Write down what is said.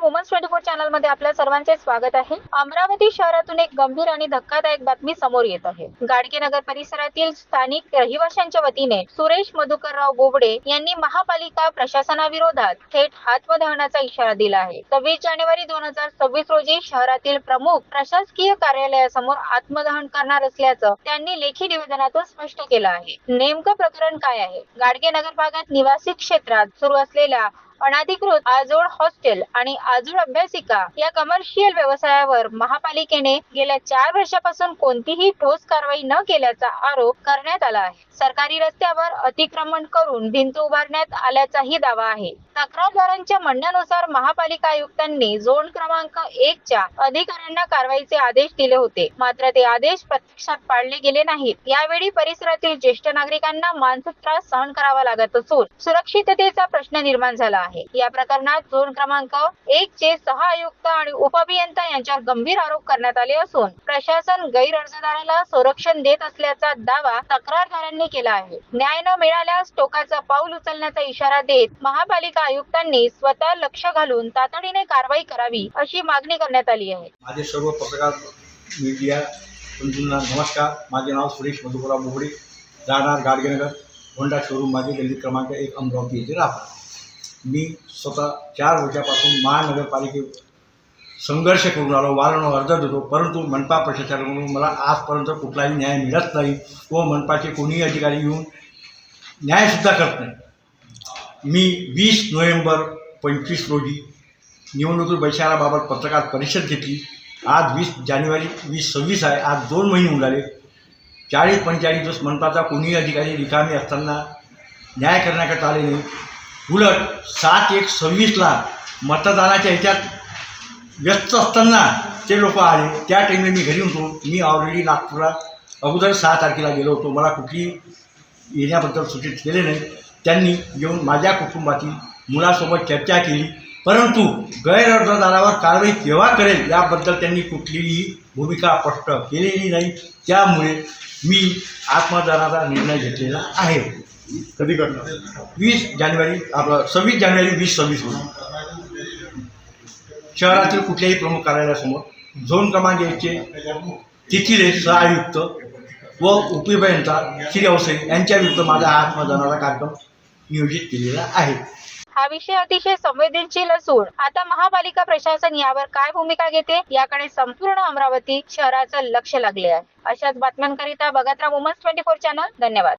Women's 24 channel मध्ये आपल्या सर्वांचे स्वागत आहे। अमरावती शहरातून एक गंभीर आणि धक्कादायक बातमी समोर येत आहे। गाडगे नगर परिसरातील स्थानिक रहिवाशांच्या वतीने सुरेश मधुकरराव बोबडे यांनी महापालिका प्रशासनाविरोधात थेट हातवदहनाचा इशारा दिला आहे। 26 जानेवारी 2026 रोजी शहरातील प्रमुख प्रशासकीय कार्यालयासमोर आत्मदहन करणार असल्याचं त्यांनी लेखी निवेदनातून स्पष्ट केलं आहे। नेमकं प्रकरण काय आहे? गाडगे नगर भागात निवासी क्षेत्रात सुरू असलेल्या अनधिकृत आजोळ हॉस्टेल आणि आजोळ अभ्यासिका या कमर्शियल व्यवसायावर महापालिकेने गेल्या 4 वर्षापासून कोणतीही ठोस कारवाई न केल्याचा आरोप करण्यात आला आहे। सरकारी रस्त्यावर अतिक्रमण करून भिंत उभारण्यात आल्याचाही दावा आहे। तक्रारदारांच्या म्हणण्यानुसार महापालिका आयुक्तांनी झोन क्रमांक 1 च्या अधिकाऱ्यांना कारवाईचे आदेश दिले होते, मात्र ते आदेश प्रत्यक्षात पाळले गेले नाहीत। यावेळी परिसरातील ज्येष्ठ नागरिकांना मानसिक त्रास सहन करावा लागत असून सुरक्षिततेचा प्रश्न निर्माण झाला आहे। या प्रकरणात झोन क्रमांक 1 चे 6 आयुक्त आणि उपअभियंता यांच्यावर गंभीर आरोप करण्यात आले असून प्रशासन गैर अर्जदाराला संरक्षण देत असल्याचा दावा तक्रारदारांनी केला आहे। न्याय न मिळाल्यास टोकाचं पाऊल उचलण्याचा इशारा देत महापालिका आयुक्तांनी स्वतः लक्ष घालून तातडीने कारवाई करावी अशी मागणी करण्यात आली आहे। माझे सर्व पत्रकार मीडिया बंधूंना नमस्कार। माझे नाव सुरेश मधुकरराव बोबडे, राहणार गाडगेनगर, होंडा शोरूम मागे गल्ली क्रमांक 1 अमरावती येथे राहतो। मी स्वतः 4 वर्षापासून महानगरपालिकेत संघर्ष करून आलो, वारंवार अर्ज देतो, परंतु मनपा प्रशासनाकडून मला आजपर्यंत कुठलाही न्याय मिळत नाही व मनपाचे कोणीही अधिकारी येऊन न्यायसुद्धा करत नाही। मी 20 नोव्हेंबर 25 रोजी निवडणुकीत बहिष्काराबाबत पत्रकार परिषद घेतली। आज 20 जानेवारी 2026 आहे। आज 2 महिने होऊन झाले। 40-45 दिवस मनपाचा कोणीही अधिकारी रिकामे असताना न्याय करण्याकरता आले नाही। उलट 7/1/26ला मतदानाच्या ह्याच्यात व्यस्त असताना ते लोक आले। त्या टाईमला मी घरी होतो। मी ऑलरेडी नागपूरला अगोदर 6 तारखेला गेलो होतो। मला कुठली येण्याबद्दल सूचित केले नाही। त्यांनी येऊन माझ्या कुटुंबातील मुलासोबत चर्चा केली, परंतु गैरअर्जदारावर कारवाई केव्हा करेल याबद्दल त्यांनी कुठलीही भूमिका स्पष्ट केलेली नाही। त्यामुळे मी आत्मदहनाचा निर्णय घेतलेला आहे। कधी करणार? 26 जानेवारी 2026 रोजी शहरातील कुठल्याही प्रमुख कार्यालयासमोर झोन क्रमांक 1 चे तिथले सहआयुक्त व उपअभियंता श्री अवसई यांच्या विरुद्ध माझा आत्मदहनाचा कार्यक्रम नियोजित केलेला आहे। हा विषय अतिशय संवेदनशील असून आता महापालिका प्रशासन यावर काय भूमिका घेते याकडे संपूर्ण अमरावती शहराचं लक्ष लागले आहे। अशाच बातम्यांकरिता बघत राहा वुमन्स 24 चॅनल। धन्यवाद।